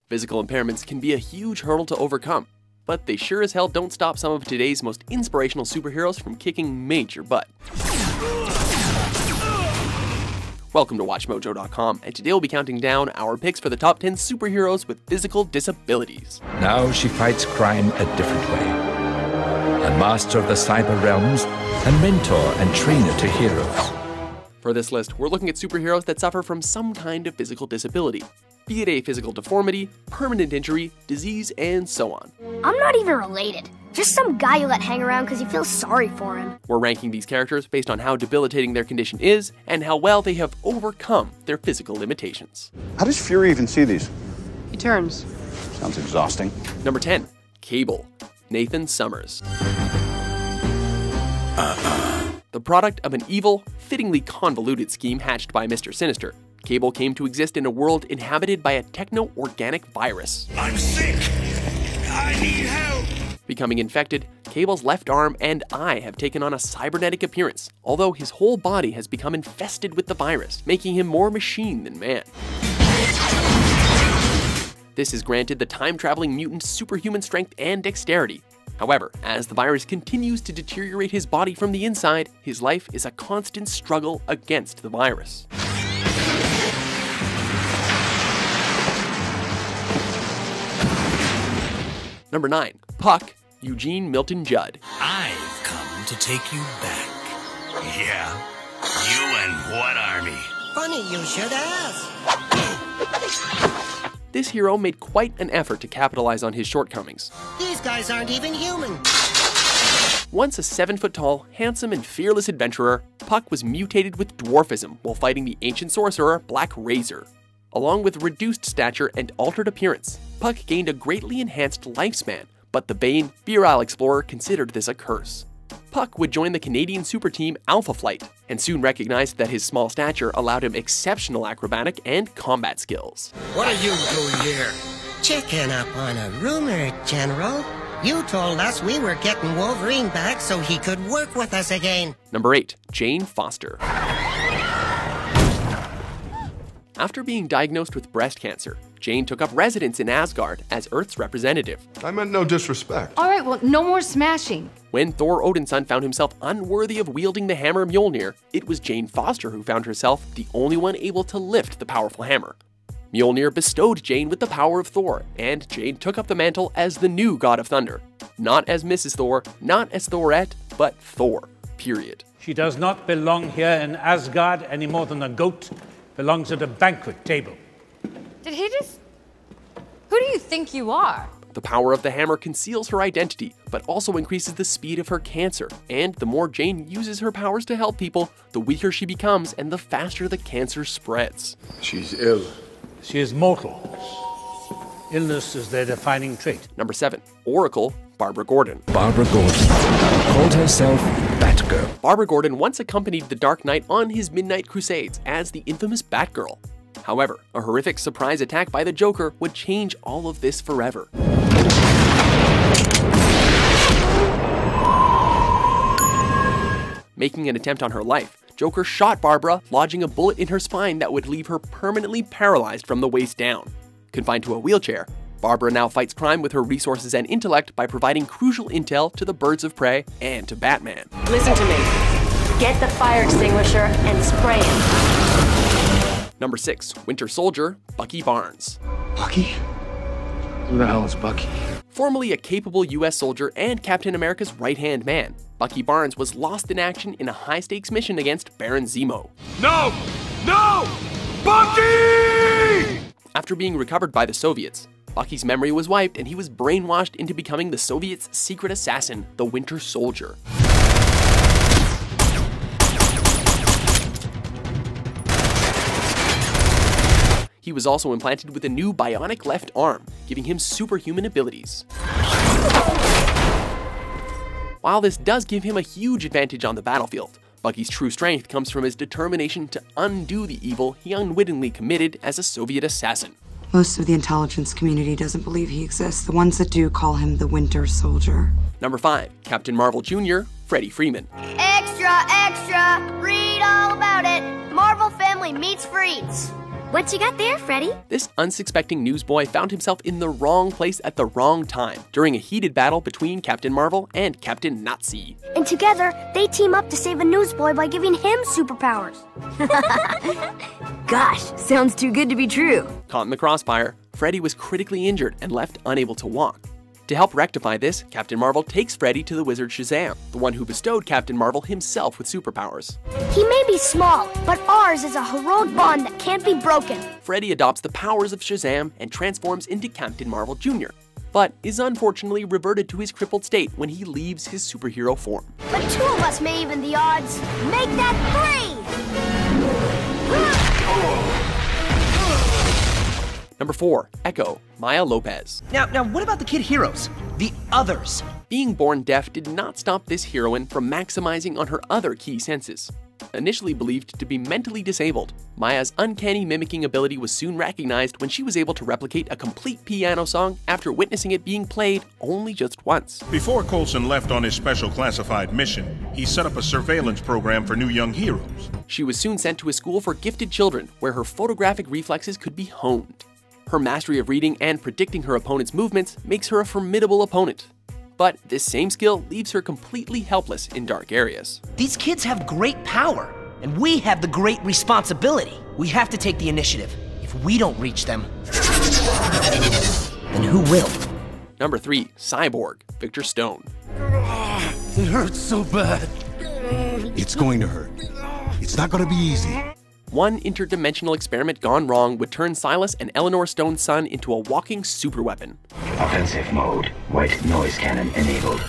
Physical impairments can be a huge hurdle to overcome, but they sure as hell don't stop some of today's most inspirational superheroes from kicking major butt. Welcome to WatchMojo.com, and today we'll be counting down our picks for the top 10 superheroes with physical disabilities. Now she fights crime a different way. A master of the cyber realms, a mentor and trainer to heroes. For this list, we're looking at superheroes that suffer from some kind of physical disability, be it a physical deformity, permanent injury, disease, and so on. I'm not even related. Just some guy you let hang around because you feel sorry for him. We're ranking these characters based on how debilitating their condition is and how well they have overcome their physical limitations. How does Fury even see these? He turns. Sounds exhausting. Number 10. Cable. Nathan Summers. The product of an evil, fittingly convoluted scheme hatched by Mr. Sinister, Cable came to exist in a world inhabited by a techno-organic virus. I'm sick! I need help! Becoming infected, Cable's left arm and eye have taken on a cybernetic appearance, although his whole body has become infested with the virus, making him more machine than man. This has granted the time-traveling mutant superhuman strength and dexterity. However, as the virus continues to deteriorate his body from the inside, his life is a constant struggle against the virus. Number 9. Puck, Eugene Milton Judd. I've come to take you back. Yeah? You and what army? Funny you should ask. This hero made quite an effort to capitalize on his shortcomings. These guys aren't even human. Once a 7-foot-tall, handsome, and fearless adventurer, Puck was mutated with dwarfism while fighting the ancient sorcerer Black Razor. Along with reduced stature and altered appearance, Puck gained a greatly enhanced lifespan, but the Bane, virile explorer considered this a curse. Puck would join the Canadian super team Alpha Flight, and soon recognized that his small stature allowed him exceptional acrobatic and combat skills. What are you doing here? Checking up on a rumor, General. You told us we were getting Wolverine back so he could work with us again. Number 8. Jane Foster. After being diagnosed with breast cancer, Jane took up residence in Asgard as Earth's representative. I meant no disrespect. All right, well, no more smashing. When Thor Odinson found himself unworthy of wielding the hammer Mjolnir, it was Jane Foster who found herself the only one able to lift the powerful hammer. Mjolnir bestowed Jane with the power of Thor, and Jane took up the mantle as the new God of Thunder. Not as Mrs. Thor, not as Thorette, but Thor, period. She does not belong here in Asgard any more than a goat belongs at a banquet table. Did he just... Who do you think you are? The power of the hammer conceals her identity, but also increases the speed of her cancer. And the more Jane uses her powers to help people, the weaker she becomes and the faster the cancer spreads. She's ill. She is mortal. Illness is their defining trait. Number 7. Oracle, Barbara Gordon. Barbara Gordon called herself Batgirl. Barbara Gordon once accompanied the Dark Knight on his midnight crusades as the infamous Batgirl. However, a horrific surprise attack by the Joker would change all of this forever. Making an attempt on her life, Joker shot Barbara, lodging a bullet in her spine that would leave her permanently paralyzed from the waist down. Confined to a wheelchair, Barbara now fights crime with her resources and intellect by providing crucial intel to the Birds of Prey and to Batman. Listen to me. Get the fire extinguisher and spray it. Number 6. Winter Soldier, Bucky Barnes. Bucky? Who the hell is Bucky? Formerly a capable US soldier and Captain America's right-hand man, Bucky Barnes was lost in action in a high-stakes mission against Baron Zemo. No! No! Bucky! After being recovered by the Soviets, Bucky's memory was wiped and he was brainwashed into becoming the Soviets' secret assassin, the Winter Soldier. He was also implanted with a new bionic left arm, giving him superhuman abilities. While this does give him a huge advantage on the battlefield, Bucky's true strength comes from his determination to undo the evil he unwittingly committed as a Soviet assassin. Most of the intelligence community doesn't believe he exists. The ones that do call him the Winter Soldier. Number 5. Captain Marvel Jr., Freddie Freeman. Extra, extra, read all about it. Marvel family meets Freeds. What you got there, Freddy? This unsuspecting newsboy found himself in the wrong place at the wrong time during a heated battle between Captain Marvel and Captain Nazi. And together, they team up to save a newsboy by giving him superpowers. Gosh, sounds too good to be true. Caught in the crossfire, Freddy was critically injured and left unable to walk. To help rectify this, Captain Marvel takes Freddy to the wizard Shazam, the one who bestowed Captain Marvel himself with superpowers. He may be small, but ours is a heroic bond that can't be broken. Freddy adopts the powers of Shazam and transforms into Captain Marvel Jr., but is unfortunately reverted to his crippled state when he leaves his superhero form. But two of us may even the odds. Make that 3! Number 4, Echo, Maya Lopez. Now what about the kid heroes? The others? Being born deaf did not stop this heroine from maximizing on her other key senses. Initially believed to be mentally disabled, Maya's uncanny mimicking ability was soon recognized when she was able to replicate a complete piano song after witnessing it being played only just once. Before Coulson left on his special classified mission, he set up a surveillance program for new young heroes. She was soon sent to a school for gifted children where her photographic reflexes could be honed. Her mastery of reading and predicting her opponent's movements makes her a formidable opponent. But this same skill leaves her completely helpless in dark areas. These kids have great power, and we have the great responsibility. We have to take the initiative. If we don't reach them, then who will? Number 3, Cyborg, Victor Stone. It hurts so bad. It's going to hurt. It's not going to be easy. One interdimensional experiment gone wrong would turn Silas and Eleanor Stone's son into a walking superweapon. Offensive mode. White noise cannon enabled.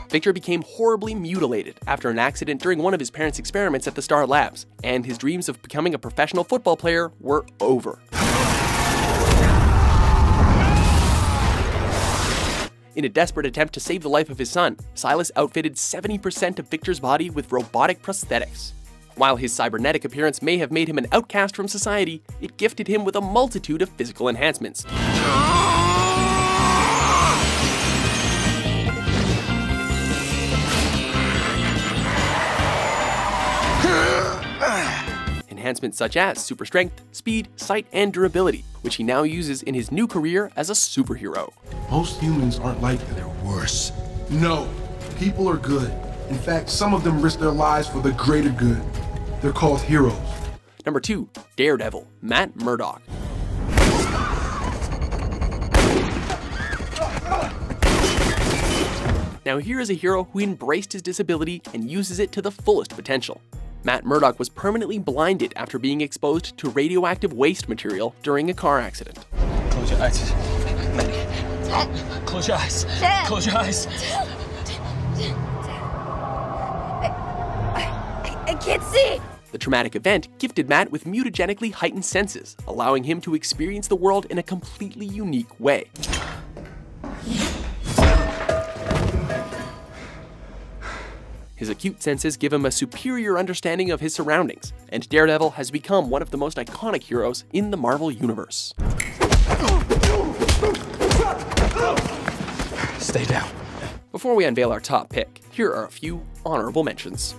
Victor became horribly mutilated after an accident during one of his parents' experiments at the Star Labs, and his dreams of becoming a professional football player were over. In a desperate attempt to save the life of his son, Silas outfitted 70% of Victor's body with robotic prosthetics. While his cybernetic appearance may have made him an outcast from society, it gifted him with a multitude of physical enhancements. Enhancements such as super strength, speed, sight, and durability, which he now uses in his new career as a superhero. Most humans aren't like that. They're worse. No, people are good. In fact, some of them risk their lives for the greater good. They're called heroes. Number 2, Daredevil, Matt Murdock. Now here is a hero who embraced his disability and uses it to the fullest potential. Matt Murdock was permanently blinded after being exposed to radioactive waste material during a car accident. Close your eyes. Close your eyes. Dad. Close your eyes. I can't see. The traumatic event gifted Matt with mutagenically heightened senses, allowing him to experience the world in a completely unique way. His acute senses give him a superior understanding of his surroundings, and Daredevil has become one of the most iconic heroes in the Marvel Universe. Stay down. Before we unveil our top pick, here are a few honorable mentions.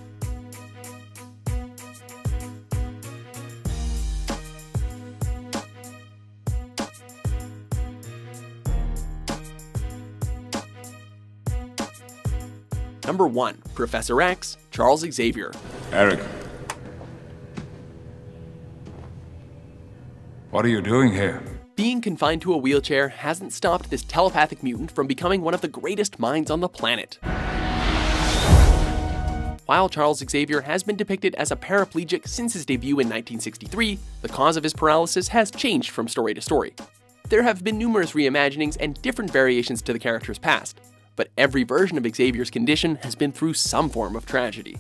Number 1, Professor X, Charles Xavier. Eric. What are you doing here? Being confined to a wheelchair hasn't stopped this telepathic mutant from becoming one of the greatest minds on the planet. While Charles Xavier has been depicted as a paraplegic since his debut in 1963, the cause of his paralysis has changed from story to story. There have been numerous reimaginings and different variations to the character's past, but every version of Xavier's condition has been through some form of tragedy.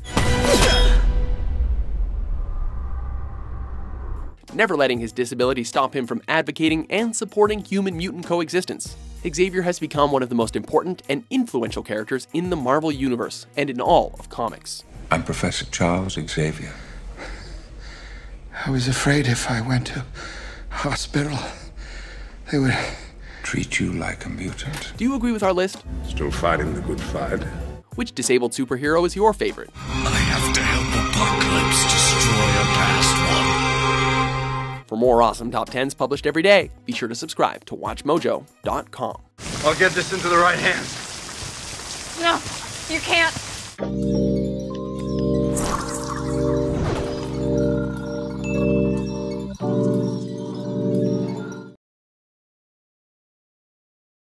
Never letting his disability stop him from advocating and supporting human-mutant coexistence, Xavier has become one of the most important and influential characters in the Marvel Universe and in all of comics. I'm Professor Charles Xavier. I was afraid if I went to hospital, they would treat you like a mutant. Do you agree with our list? Still fighting the good fight. Which disabled superhero is your favorite? I have to help apocalypse destroy a past one. For more awesome top 10s published every day, be sure to subscribe to WatchMojo.com. I'll get this into the right hands. No, you can't.